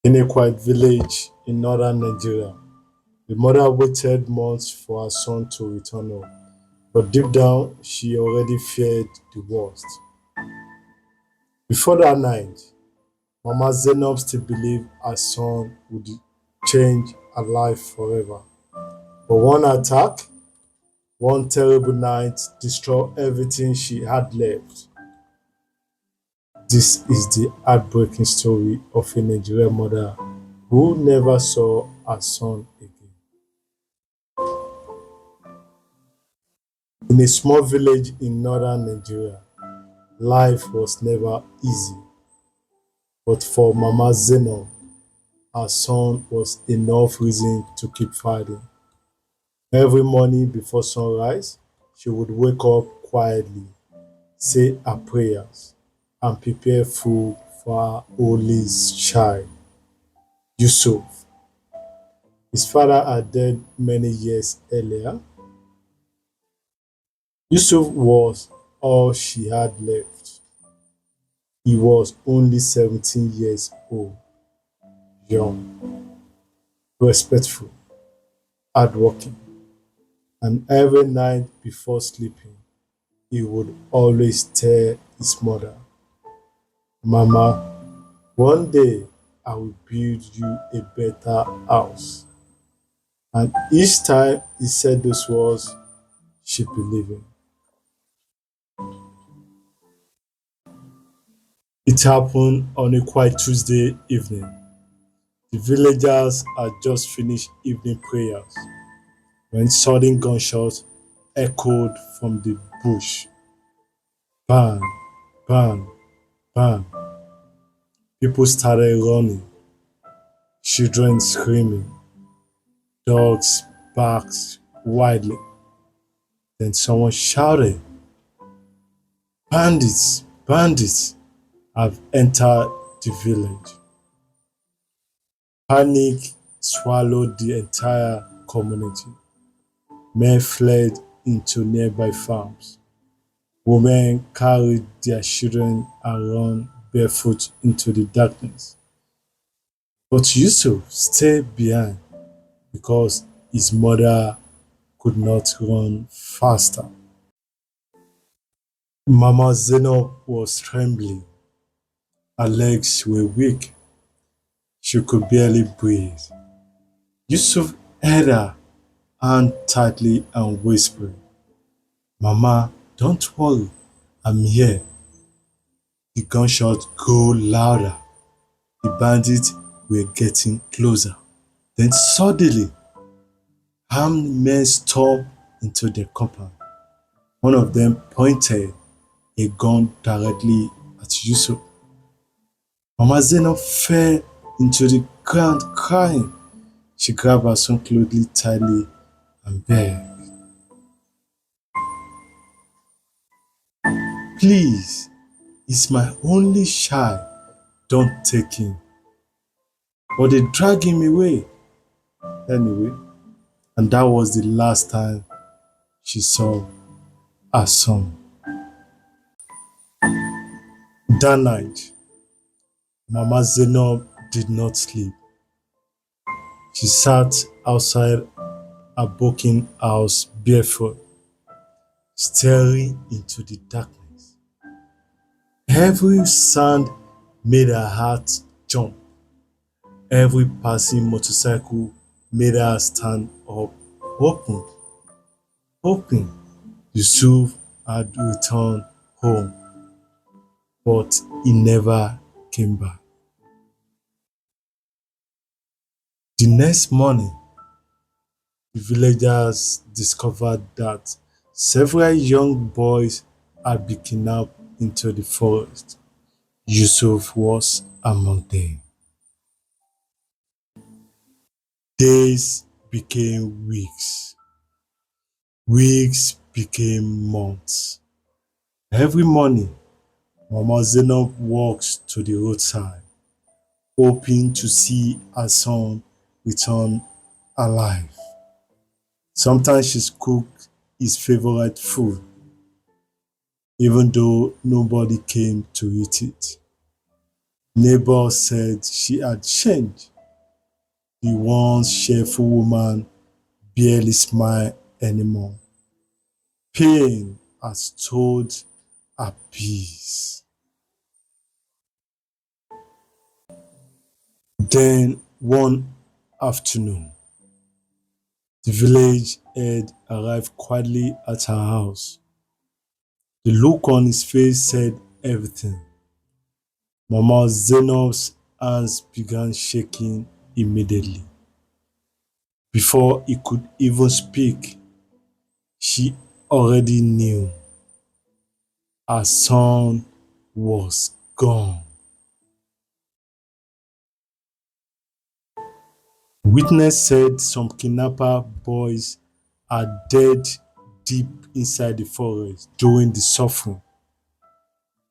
In a quiet village in northern Nigeria, the mother waited months for her son to return home. But deep down, she already feared the worst. Before that night, Mama Zainab still believed her son would change her life forever. But one attack, one terrible night, destroyed everything she had left. This is the heartbreaking story of a Nigerian mother who never saw her son again. In a small village in northern Nigeria, life was never easy. But for Mama Zainab, her son was enough reason to keep fighting. Every morning before sunrise, she would wake up quietly, say her prayers, and prepare food for her only child, Yusuf. His father had died many years earlier. Yusuf was all she had left. He was only 17 years old, young, respectful, hardworking, and every night before sleeping, he would always tell his mother, Mama, one day I will build you a better house. And each time he said those words, she believed him. It happened on a quiet Tuesday evening. The villagers had just finished evening prayers when sudden gunshots echoed from the bush. Bang, bang, bang. People started running, children screaming, dogs barked wildly. Then someone shouted, Bandits, bandits have entered the village. Panic swallowed the entire community. Men fled into nearby farms. Women carried their children and ran barefoot into the darkness. But Yusuf stayed behind because his mother could not run faster. Mama Zainab was trembling. Her legs were weak. She could barely breathe. Yusuf held her hand tightly and whispered, Mama, don't worry, I'm here. The gunshots grew louder. The bandits were getting closer. Then suddenly, armed men stormed into the compound. One of them pointed a gun directly at Yusuf. Mama Zainab fell into the ground crying. She grabbed her son closely, tightly, and begged, Please, he's my only child. Don't take him. But they dragged him away anyway. And that was the last time she saw her son. That night, Mama Zainab did not sleep. She sat outside her broken house barefoot, staring into the darkness. Every sound made her heart jump. Every passing motorcycle made her stand up, hoping Yusuf had returned home, but he never came back. The next morning, the villagers discovered that several young boys had been kidnapped into the forest. Yusuf was among them. Days became weeks, weeks became months. Every morning, Mama Zainab walks to the roadside, hoping to see her son return alive. Sometimes she cooks his favorite food, even though nobody came to eat it. Neighbor said she had changed. The once cheerful woman barely smiled anymore. Pain had stolen her peace. Then one afternoon, the village head arrived quietly at her house. The look on his face said everything. Mama Zainab's hands began shaking immediately. Before he could even speak, she already knew her son was gone. Witness said some kidnapper boys are dead deep inside the forest during the suffering.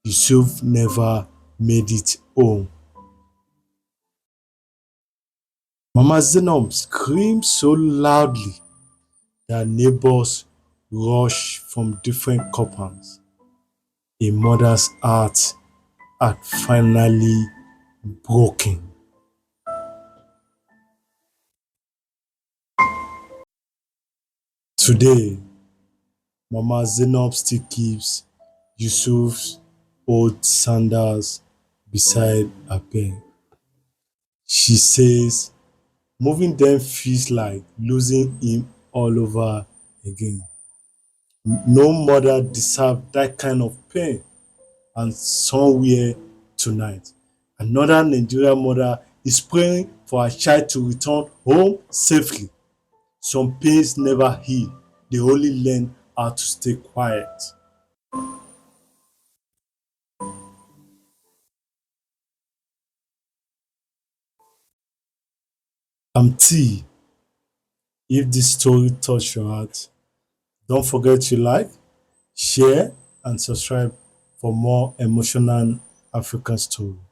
Yusuf never made it home. Mama Zainab screamed so loudly that neighbors rushed from different compounds. A mother's heart had finally broken. Today, Mama Zainab still keeps Yusuf's old sandals beside her bed. She says moving them feels like losing him all over again. No mother deserves that kind of pain. And somewhere tonight, another Nigerian mother is praying for her child to return home safely. Some pains never heal, they only learn how to stay quiet. T, if this story touched your heart, don't forget to like, share, and subscribe for more emotional African stories.